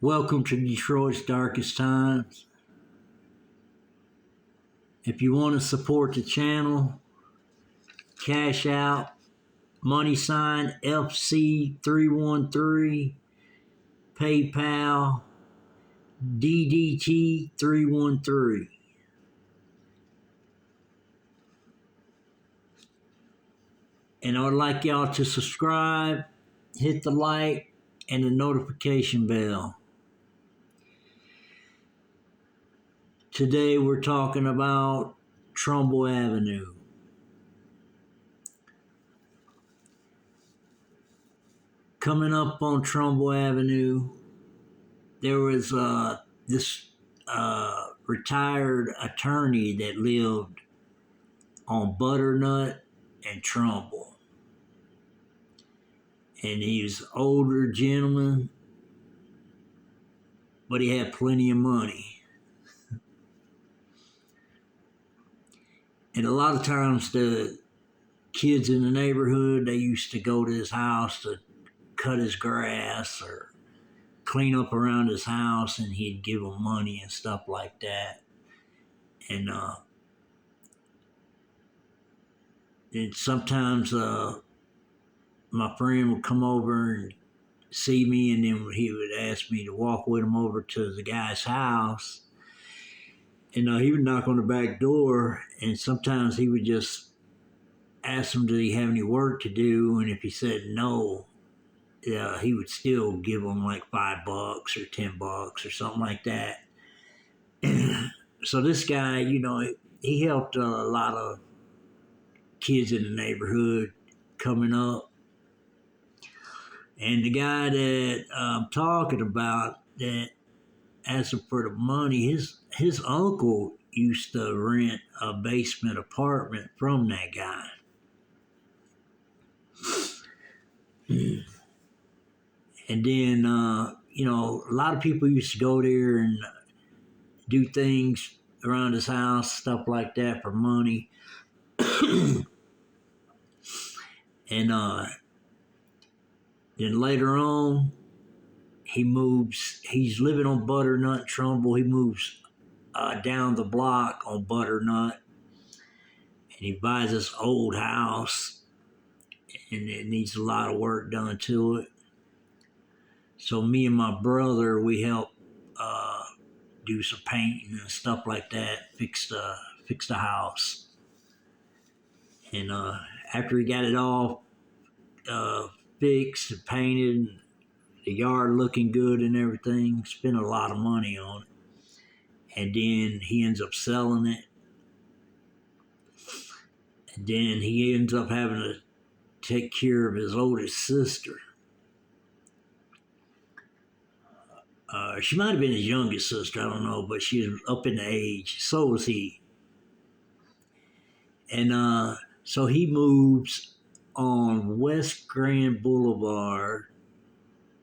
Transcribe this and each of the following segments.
Welcome to Detroit's Darkest Times. If you want to support the channel, cash out # FC313, PayPal, DDT313. And I would like y'all to subscribe, hit the like, and the notification bell. Today we're talking about Trumbull Avenue. Coming up on Trumbull Avenue, there was this retired attorney that lived on Butternut and Trumbull. And he was an older gentleman, but he had plenty of money. And a lot of times the kids in the neighborhood, they used to go to his house to cut his grass or clean up around his house, and he'd give them money and stuff like that. And sometimes my friend would come over and see me, and then he would ask me to walk with him over to the guy's house. And he would knock on the back door, and sometimes he would just ask him, did he have any work to do? And if he said no, he would still give him like $5 or $10 or something like that. So this guy, he helped a lot of kids in the neighborhood coming up. And the guy that I'm talking about that asked him for the money, his uncle used to rent a basement apartment from that guy. And then, a lot of people used to go there and do things around his house, stuff like that, for money. And then later on, he's living on Butternut, Trumbull. He moves down the block on Butternut, and he buys this old house, and it needs a lot of work done to it. So me and my brother, we helped do some painting and stuff like that, fix the house. And after he got it all fixed and painted, the yard looking good and everything, spent a lot of money on it. And then he ends up selling it. And then he ends up having to take care of his oldest sister. She might have been his youngest sister, I don't know, but she was up in age. So was he. And so he moves on West Grand Boulevard,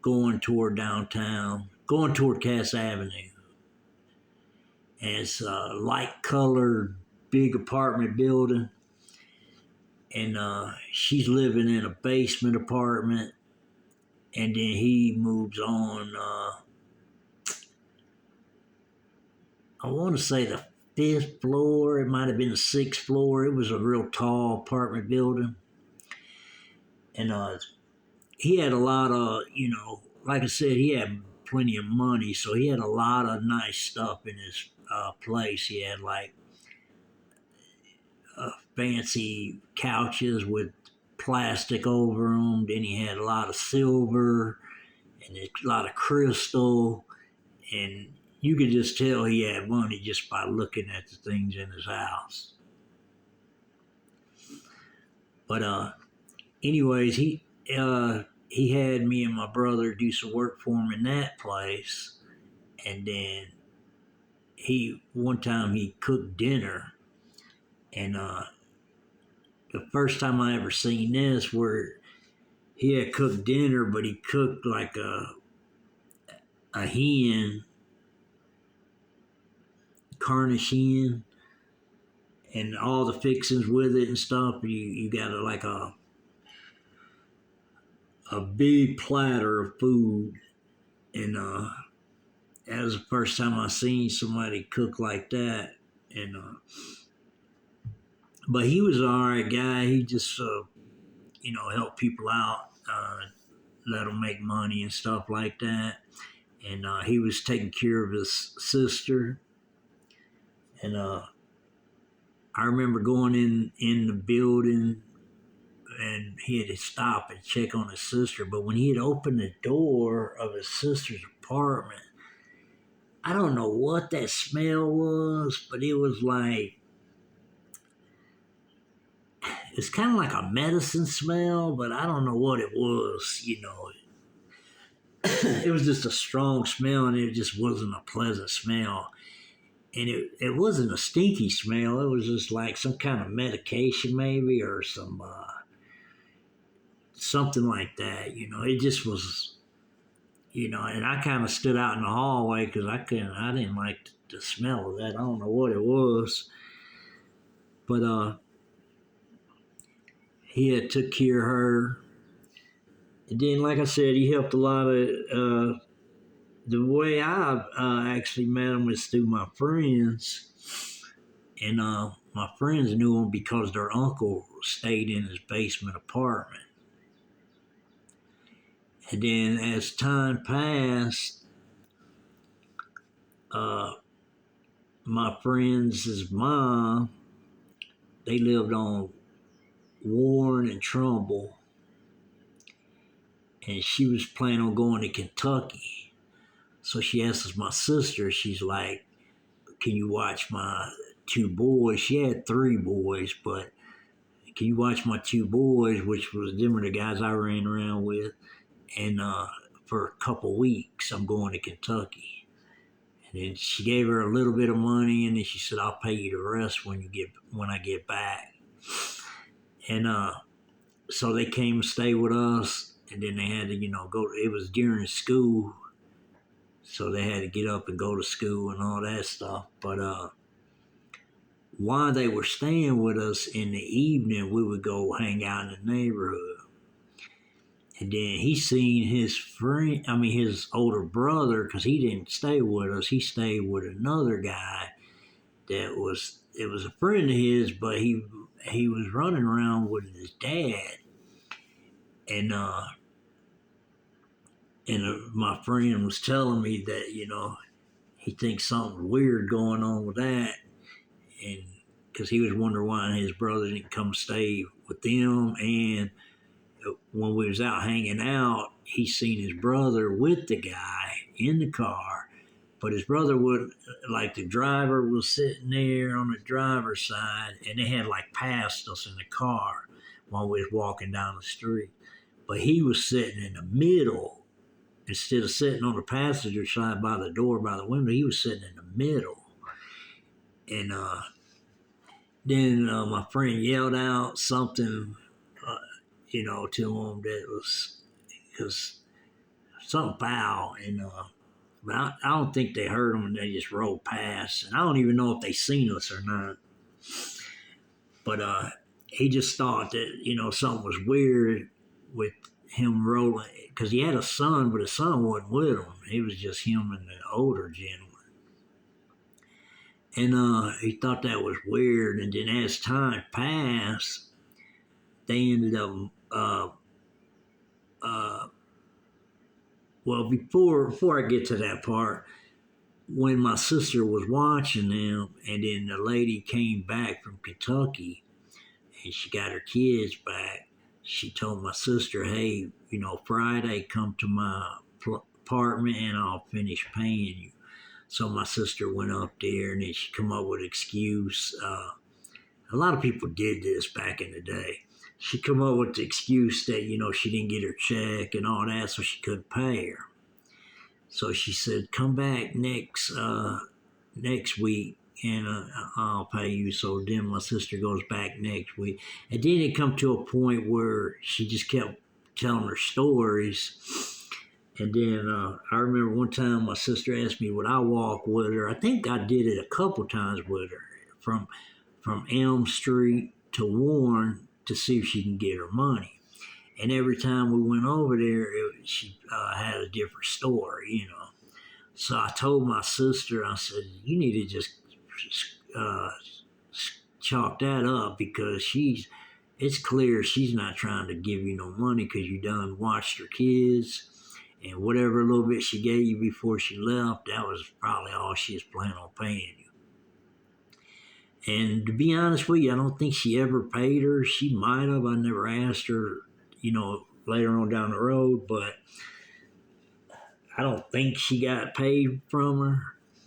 going toward downtown, going toward Cass Avenue. And it's a light-colored, big apartment building. And she's living in a basement apartment. And then he moves on, I want to say the 5th floor. It might have been the 6th floor. It was a real tall apartment building. And he had a lot of, like I said, he had plenty of money, so he had a lot of nice stuff in his place. He had like fancy couches with plastic over them. Then he had a lot of silver and a lot of crystal, and you could just tell he had money just by looking at the things in his house. But anyways, he had me and my brother do some work for him in that place. And then one time he cooked dinner. And the first time I ever seen this, where he had cooked dinner, but he cooked like a hen, Cornish hen, and all the fixings with it and stuff. You got like a big platter of food, and that was the first time I seen somebody cook like that. And but he was an all right guy. He just helped people out, let them make money and stuff like that. And he was taking care of his sister. And I remember going in the building, and he had to stop and check on his sister. But when he had opened the door of his sister's apartment, I don't know what that smell was, but it was like, it's kind of like a medicine smell, but I don't know what it was. It was just a strong smell, and it just wasn't a pleasant smell. And it wasn't a stinky smell. It was just like some kind of medication, maybe, or something like that. It just was, and I kind of stood out in the hallway because I didn't like the smell of that. I don't know what it was, but he had took care of her. And then, like I said, he helped a lot of. The way I actually met him was through my friends, and my friends knew him because their uncle stayed in his basement apartment. And then, as time passed, uh, my friends' mom, they lived on Warren and Trumbull, and she was planning on going to Kentucky. So she asked my sister, she's like, can you watch my two boys? She had three boys, but can you watch my two boys, which was them were the guys I ran around with, and for a couple weeks I'm going to Kentucky. And then she gave her a little bit of money, and then she said, I'll pay you the rest when I get back. And so they came and stayed with us, and then they had to, go. It was during school, so they had to get up and go to school and all that stuff. But while they were staying with us in the evening, we would go hang out in the neighborhood. And then he seen his older brother, because he didn't stay with us. He stayed with another guy it was a friend of his, but he was running around with his dad. And my friend was telling me that, he thinks something weird going on with that. And because he was wondering why his brother didn't come stay with them. And when we was out hanging out, he seen his brother with the guy in the car, but his brother would, like, the driver was sitting there on the driver's side, and they had like passed us in the car while we was walking down the street. But he was sitting in the middle. Instead of sitting on the passenger side by the door, by the window, he was sitting in the middle. And then my friend yelled out something, to him that was, because something foul. And but I don't think they heard him, and they just rolled past. And I don't even know if they seen us or not. But he just thought that, something was weird with him rolling, because he had a son, but his son wasn't with him. It was just him and the older gentleman. And he thought that was weird. And then as time passed, they ended up, well, before I get to that part, when my sister was watching them, and then the lady came back from Kentucky, and she got her kids back, she told my sister, hey, Friday, come to my apartment and I'll finish paying you. So my sister went up there, and then she come up with an excuse. A lot of people did this back in the day. She come up with the excuse that, she didn't get her check and all that, so she couldn't pay her. So she said, come back next week, and I'll pay you. So then my sister goes back next week. And then it come to a point where she just kept telling her stories. And then I remember one time my sister asked me would I walk with her. I think I did it a couple times with her from Elm Street to Warren to see if she can get her money. And every time we went over there, she had a different story, So I told my sister, I said, you need to just uh, chalk that up because it's clear she's not trying to give you no money because you done watched her kids and whatever little bit she gave you before she left, that was probably all she was planning on paying you. And to be honest with you, I don't think she ever paid her. She might have. I never asked her, later on down the road, but I don't think she got paid from her.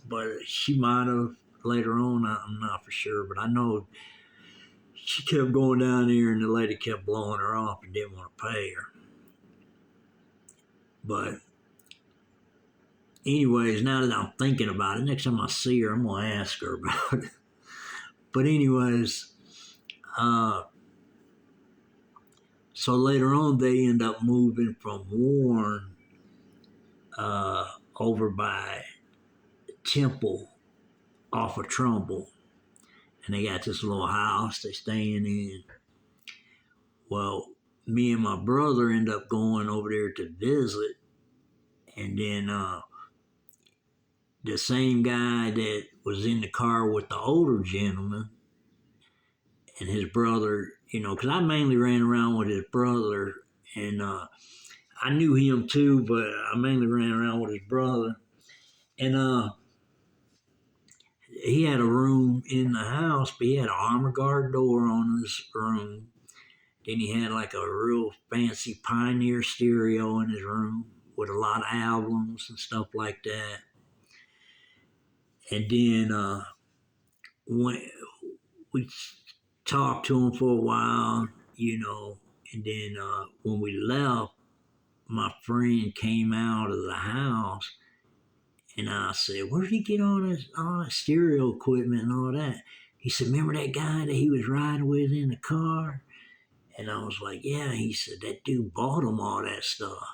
But she might have later on. I'm not for sure, but I know she kept going down there and the lady kept blowing her off and didn't want to pay her. But anyways, now that I'm thinking about it, next time I see her, I'm going to ask her about it. But anyways, so later on, they end up moving from Warren over by Temple off of Trumbull. And they got this little house they staying in. Well, me and my brother end up going over there to visit. And then the same guy that was in the car with the older gentleman and his brother, because I mainly ran around with his brother. And I knew him too, but I mainly ran around with his brother. And he had a room in the house, but he had an armor guard door on his room. Then he had like a real fancy Pioneer stereo in his room with a lot of albums and stuff like that. And then when we talked to him for a while, and then when we left, my friend came out of the house and I said, where did he get all that stereo equipment and all that? He said, remember that guy that he was riding with in the car? And I was like, yeah. He said, that dude bought him all that stuff.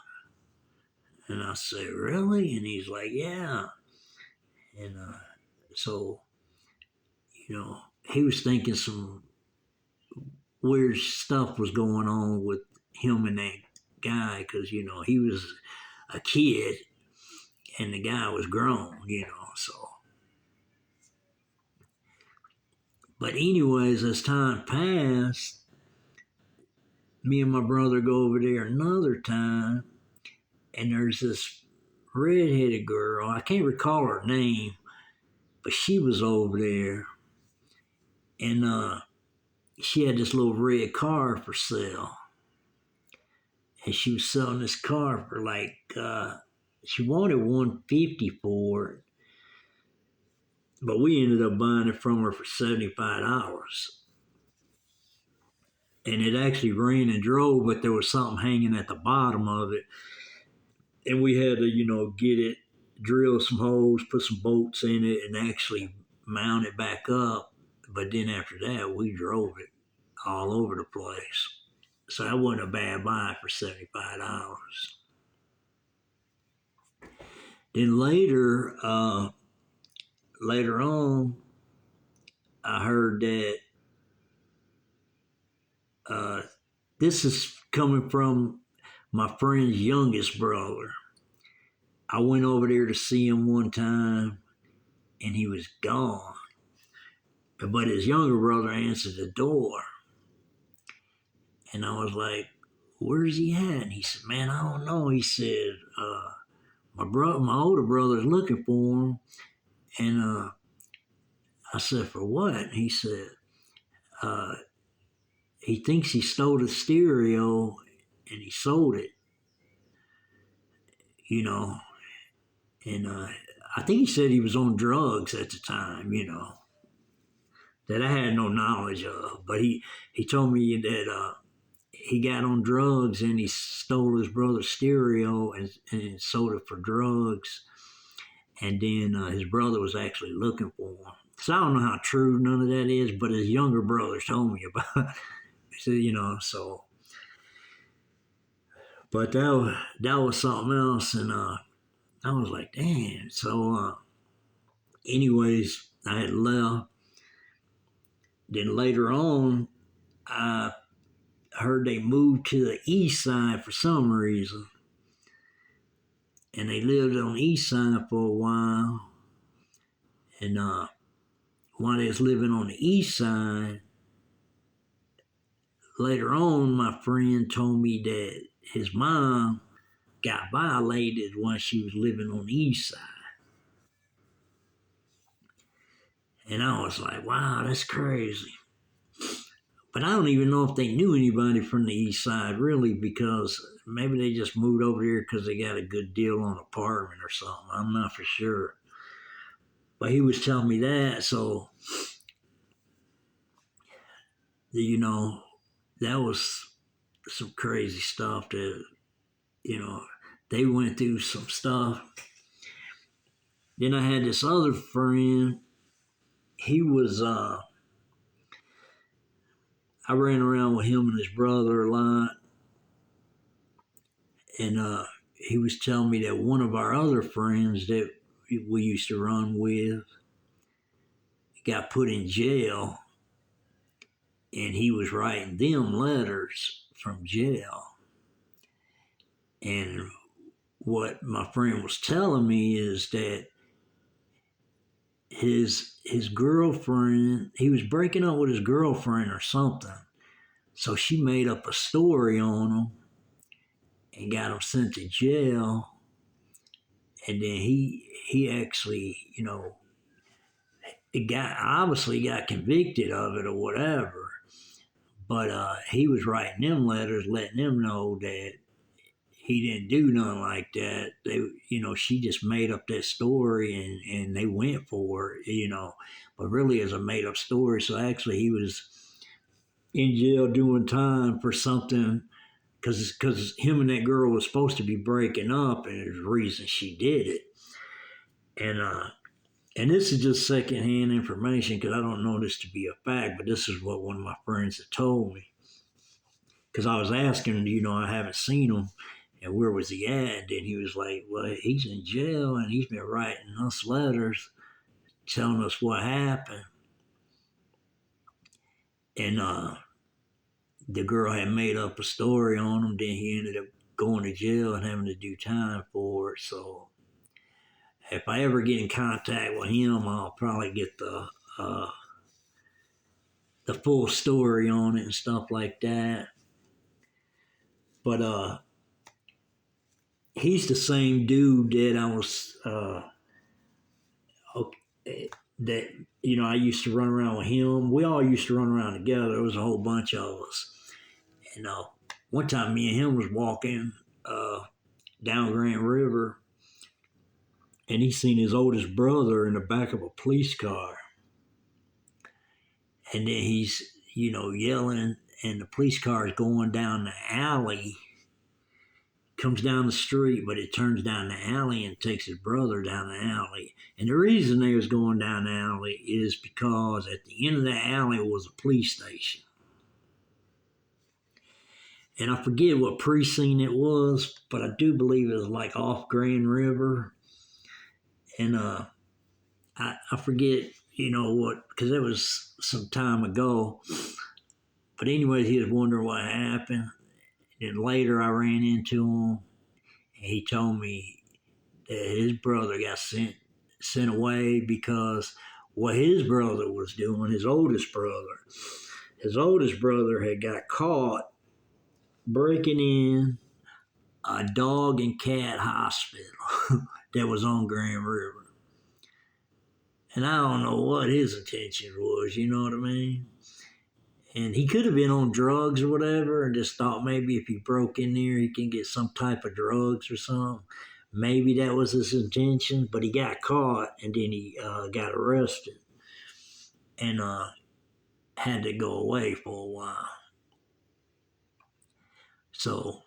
And I said, really? And he's like, yeah. And so, he was thinking some weird stuff was going on with him and that guy because, he was a kid and the guy was grown, so. But anyways, as time passed, me and my brother go over there another time, and there's this redheaded girl. I can't recall her name, but she was over there, and she had this little red car for sale, and she was selling this car for like she wanted $150 for it, but we ended up buying it from her for $75. And it actually ran and drove, but there was something hanging at the bottom of it. And we had to, get it, drill some holes, put some bolts in it, and actually mount it back up. But then after that, we drove it all over the place. So that wasn't a bad buy for $75. Then later on, I heard that this is coming from my friend's youngest brother. I went over there to see him one time, and he was gone. But his younger brother answered the door. And I was like, where's he at? And he said, man, I don't know. He said, my older brother's looking for him. And I said, for what? And he said, he thinks he stole the stereo and he sold it, And I think he said he was on drugs at the time, that I had no knowledge of. But he told me that he got on drugs and he stole his brother's stereo and sold it for drugs. And then his brother was actually looking for him. So I don't know how true none of that is, but his younger brother told me about it. So. But that was something else. And I was like, damn. So anyways, I had left. Then later on, I heard they moved to the east side for some reason. and they lived on the east side for a while. And while they was living on the east side, later on, my friend told me that his mom got violated while she was living on the east side. And I was like, wow, that's crazy. But I don't even know if they knew anybody from the east side, really, because maybe they just moved over here because they got a good deal on an apartment or something. I'm not for sure. But he was telling me that, so, you know, that was some crazy stuff that, you know, they went through some stuff. Then I had this other friend. He was, I ran around with him and his brother a lot. And he was telling me that one of our other friends that we used to run with got put in jail, and he was writing them letters from jail. And what my friend was telling me is that his girlfriend, he was breaking up with his girlfriend or something. So she made up a story on him and got him sent to jail. And then he actually, you know, it got obviously got convicted of it or whatever. But he was writing them letters, letting them know that he didn't do nothing like that. They, you know, she just made up that story and they went for it, you know. But really, it's a made up story. So actually, he was in jail doing time for something because him and that girl was supposed to be breaking up, and there's a reason she did it. And this is just secondhand information because I don't know this to be a fact, but this is what one of my friends had told me. Because I was asking, you know, I haven't seen him, and where was he at? And then he was like, well, he's in jail, and he's been writing us letters telling us what happened. And the girl had made up a story on him. Then he ended up going to jail and having to do time for it. So if I ever get in contact with him, I'll probably get the full story on it and stuff like that. But he's the same dude that I was okay, that you know I used to run around with him. We all used to run around together. There was a whole bunch of us. And one time, me and him was walking uh, down Grand River, and he seen his oldest brother in the back of a police car. And then he's, you know, yelling, and the police car is going down the alley, comes down the street, but it turns down the alley and takes his brother down the alley. And the reason they was going down the alley is because at the end of the alley was a police station. And I forget what precinct it was, but I do believe it was like off Grand River. And I forget, you know what, because it was some time ago. But anyway, he was wondering what happened. And then later I ran into him, and he told me that his brother got sent away because what his brother was doing, his oldest brother had got caught breaking in a dog and cat hospital that was on Grand River. And I don't know what his intention was, you know what I mean? And he could have been on drugs or whatever and just thought maybe if he broke in there, he can get some type of drugs or something. Maybe that was his intention, but he got caught and then he got arrested and had to go away for a while. So,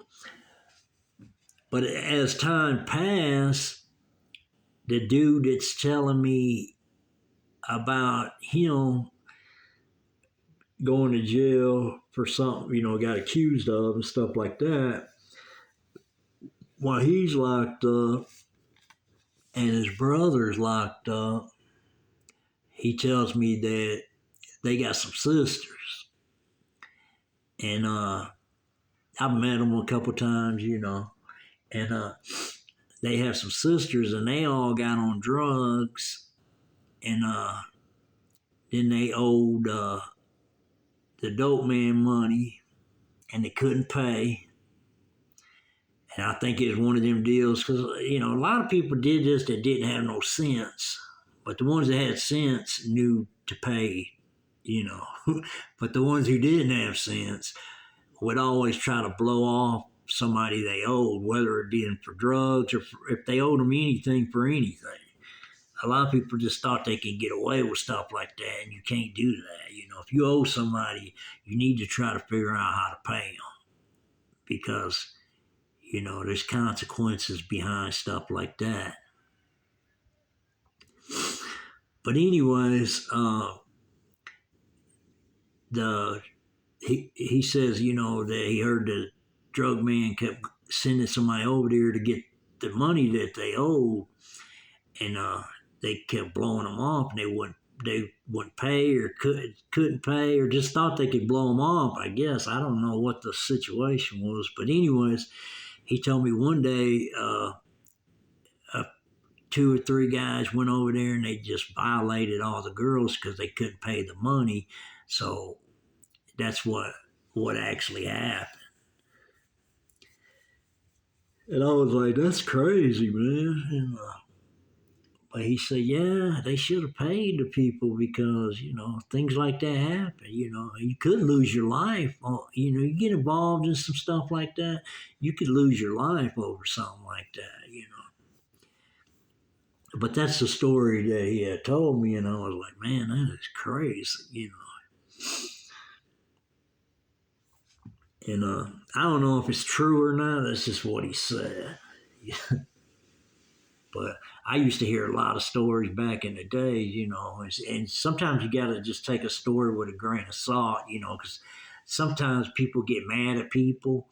but as time passed, the dude that's telling me about him going to jail for something, you know, got accused of and stuff like that, while he's locked up and his brother's locked up, he tells me that they got some sisters. And I've met them a couple times, you know, and they have some sisters, and they all got on drugs, and then they owed the dope man money, and they couldn't pay. And I think it was one of them deals because a lot of people did this that didn't have no sense, but the ones that had sense knew to pay. But the ones who didn't have sense would always try to blow off somebody they owed, whether it be for drugs or if they owed them anything for anything. A lot of people just thought they could get away with stuff like that, and you can't do that. If you owe somebody, you need to try to figure out how to pay them because, there's consequences behind stuff like that. But anyways, he says, that he heard the drug man kept sending somebody over there to get the money that they owed, and they kept blowing them off, and they wouldn't pay or couldn't pay or just thought they could blow them off. I guess I don't know what the situation was, but anyways, he told me one day 2 or 3 guys went over there and they just violated all the girls because they couldn't pay the money. So that's what actually happened. And I was like, that's crazy, man. And, but he said, yeah, they should have paid the people because, things like that happen. You could lose your life. You get involved in some stuff like that, you could lose your life over something like that, But that's the story that he had told me, and I was like, man, that is crazy, And I don't know if it's true or not. That's just what he said. But I used to hear a lot of stories back in the day, and sometimes you got to just take a story with a grain of salt, because sometimes people get mad at people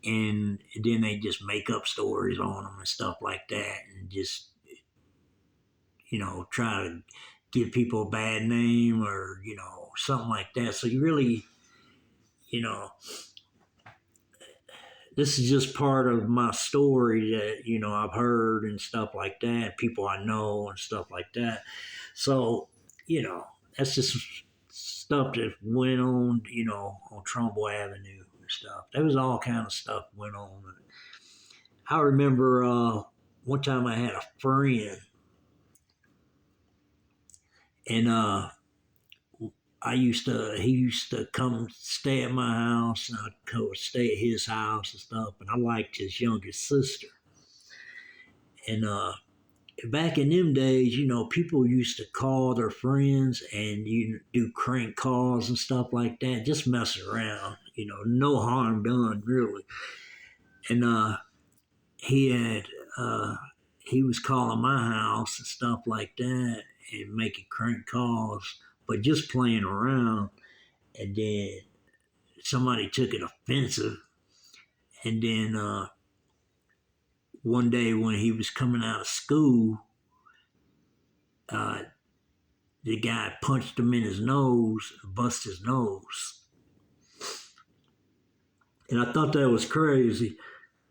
and then they just make up stories on them and stuff like that and just, try to give people a bad name or, something like that. So you really, this is just part of my story that, I've heard and stuff like that, people I know and stuff like that. So, that's just stuff that went on, on Trumbull Avenue and stuff. There was all kind of stuff went on. I remember one time I had a friend, and he used to come stay at my house, and I'd go stay at his house and stuff, and I liked his youngest sister. And back in them days, people used to call their friends and you do crank calls and stuff like that, just mess around, no harm done really. And he was calling my house and stuff like that and making crank calls, but just playing around. And then somebody took it offensive. And then one day when he was coming out of school, the guy punched him in his nose, bust his nose. And I thought that was crazy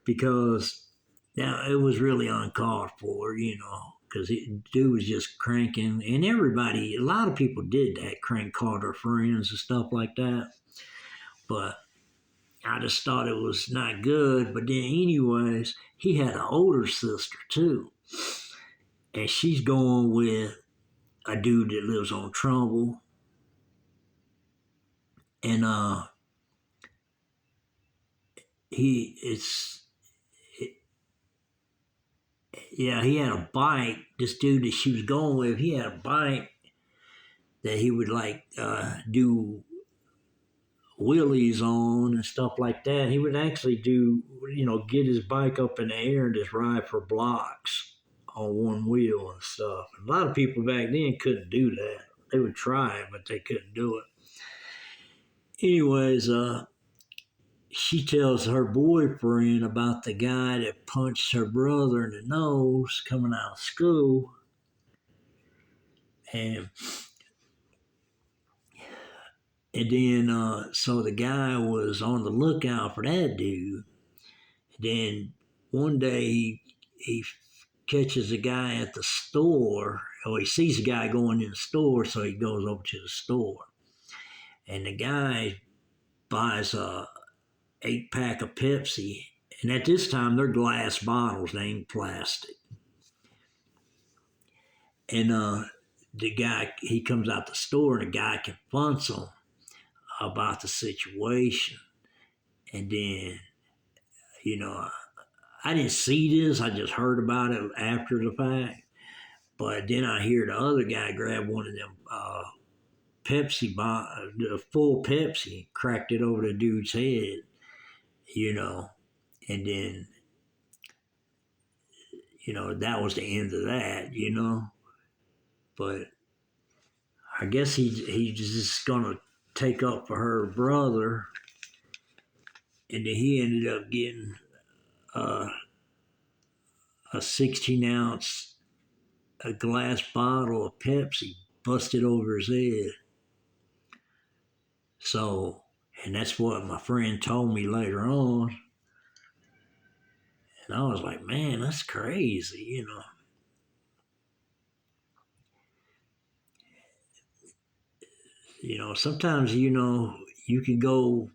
because it was really uncalled for, because the dude was just cranking. And a lot of people did that, crank called their friends and stuff like that. But I just thought it was not good. But then, anyways, he had an older sister too. And she's going with a dude that lives on Trumbull. And he had a bike. This dude that she was going with, he had a bike that he would do wheelies on and stuff like that. He would actually get his bike up in the air and just ride for blocks on one wheel and stuff. A lot of people back then couldn't do that. They would try it, but they couldn't do it. Anyways, she tells her boyfriend about the guy that punched her brother in the nose coming out of school. And then, so the guy was on the lookout for that dude. And then one day he catches a guy at the store, or he sees a guy going in the store, so he goes over to the store. And the guy buys a 8-pack of Pepsi, and at this time they're glass bottles, they ain't plastic. And the guy, he comes out the store, and the guy confronts him about the situation. And then, you know, I didn't see this, I just heard about it after the fact. But then I hear the other guy grab one of them the full Pepsi, cracked it over the dude's head, and then, that was the end of that. But I guess he's just gonna take up for her brother, and then he ended up getting uh, a 16-ounce a glass bottle of Pepsi busted over his head. So, and that's what my friend told me later on. And I was like, man, that's crazy. Sometimes, you can go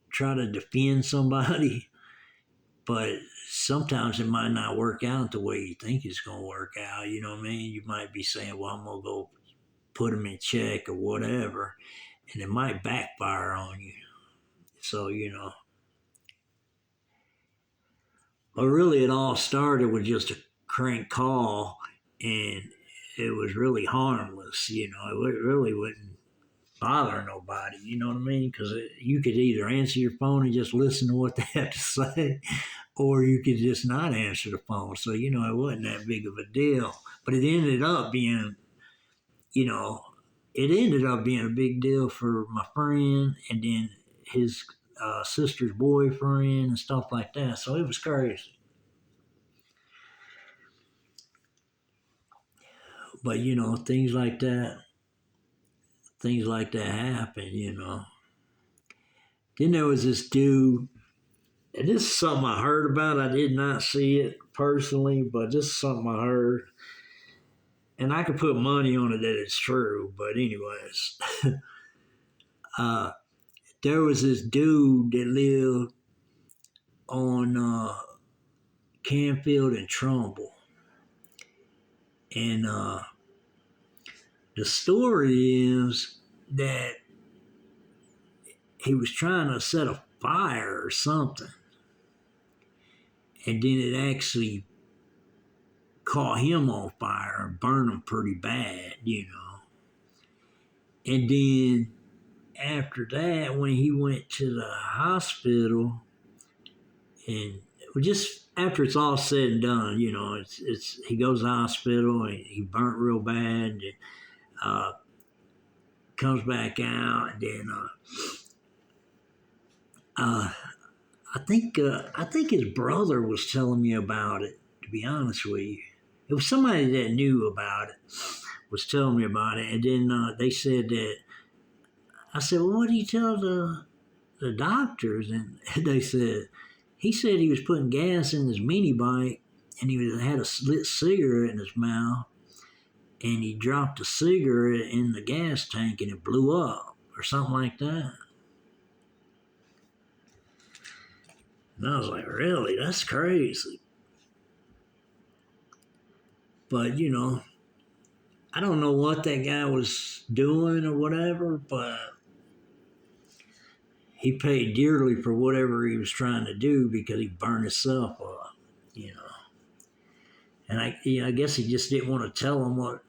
try to defend somebody, but sometimes it might not work out the way you think it's going to work out. You know what I mean? You might be saying, well, I'm going to go put them in check or whatever, and it might backfire on you. So, but really it all started with just a crank call, and it was really harmless. It really wouldn't bother nobody. You know what I mean? Because you could either answer your phone and just listen to what they have to say, or you could just not answer the phone. So, it wasn't that big of a deal. But it ended up being, a big deal for my friend, and then his sister's boyfriend and stuff like that. So it was crazy. But things like that happen. Then there was this dude, and this is something I heard about. I did not see it personally, but this is something I heard. And I could put money on it that it's true, but anyways. There was this dude that lived on Canfield and Trumbull. And the story is that he was trying to set a fire or something. And then it actually caught him on fire and burned him pretty bad. And then after that, when he went to the hospital, and just after it's all said and done, it's he goes to the hospital and he burnt real bad, and comes back out, and then I think his brother was telling me about it. To be honest with you, it was somebody that knew about it was telling me about it, and then they said that. I said, well, what do you tell the doctors? And they said, he said he was putting gas in his mini bike, and he had a lit cigarette in his mouth, and he dropped the cigarette in the gas tank and it blew up or something like that. And I was like, really? That's crazy. But, I don't know what that guy was doing or whatever, but he paid dearly for whatever he was trying to do because he burned himself up. And I guess he just didn't want to tell him what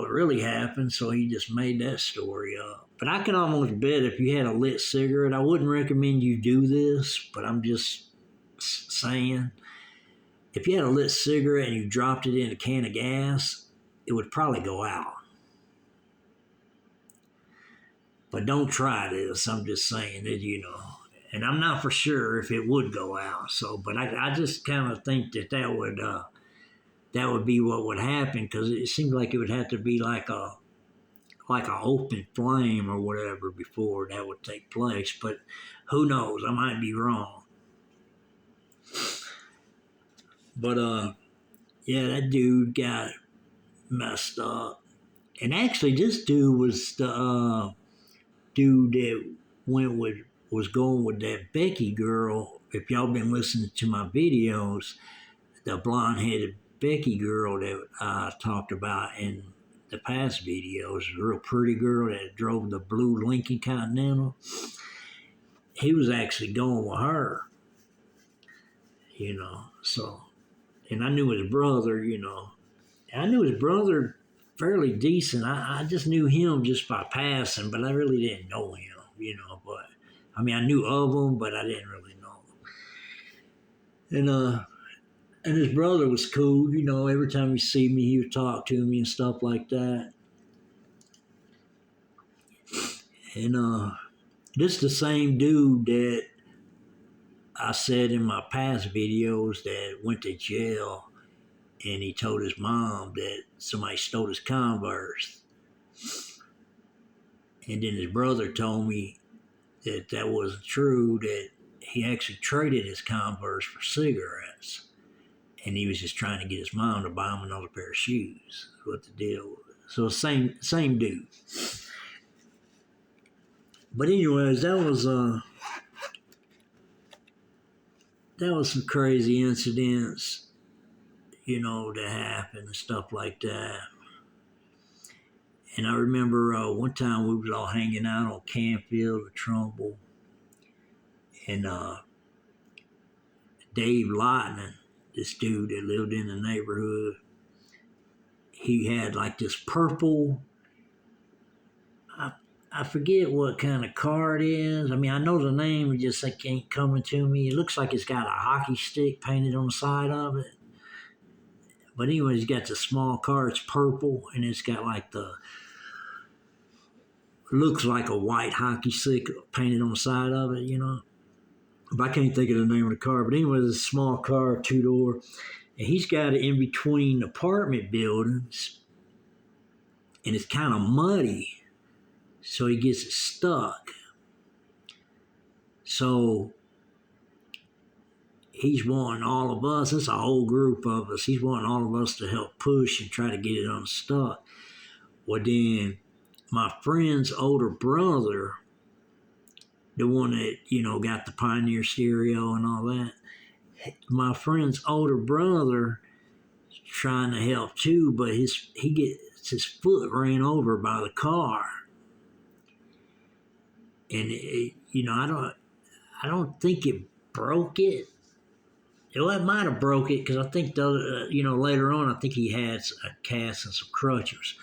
really happened, so he just made that story up. But I can almost bet if you had a lit cigarette, I wouldn't recommend you do this, but I'm just saying, if you had a lit cigarette and you dropped it in a can of gas, it would probably go out. But don't try this. I'm just saying that, and I'm not for sure if it would go out. So, but I just kind of think that would be what would happen, because it seems like it would have to be like a open flame or whatever before that would take place. But who knows? I might be wrong. But yeah, that dude got messed up. And actually, this dude was the dude that went with was going with that Becky girl. If y'all been listening to my videos, the blonde headed Becky girl that I talked about in the past videos, a real pretty girl that drove the blue Lincoln Continental. He was actually going with her, you know. So, and I knew his brother, you know. I knew his brother fairly decent. I just knew him just by passing, but I really didn't know him, you know. But I mean, I knew of him, but I didn't really know him. And his brother was cool, you know. Every time he see me, he would talk to me and stuff like that. And this the same dude that I said in my past videos that went to jail, and he told his mom that somebody stole his Converse. And then his brother told me that that wasn't true, that he actually traded his Converse for cigarettes. And he was just trying to get his mom to buy him another pair of shoes. What the deal was. So same dude. But anyways, that was some crazy incidents, you know, that happened and stuff like that. And I remember one time we was all hanging out on Canfield with Trumbull, and Dave Lightning, this dude that lived in the neighborhood, he had like this purple, I forget what kind of car it is. I mean, I know the name, it just like ain't coming to me. It looks like it's got a hockey stick painted on the side of it. But anyway, he's got the small car. It's purple, and it's got like looks like a white hockey stick painted on the side of it, you know. But I can't think of the name of the car. But anyway, it's a small car, 2-door. And he's got it in between apartment buildings, and it's kind of muddy. So he gets it stuck. So he's wanting all of us, it's a whole group of us, he's wanting all of us to help push and try to get it unstuck. Well, then my friend's older brother, the one that, you know, got the Pioneer stereo and all that, my friend's older brother is trying to help too, but his foot ran over by the car. And you know, I don't think it broke it. Well, it might have broke it because I think you know, later on I think he had a cast and some crutches.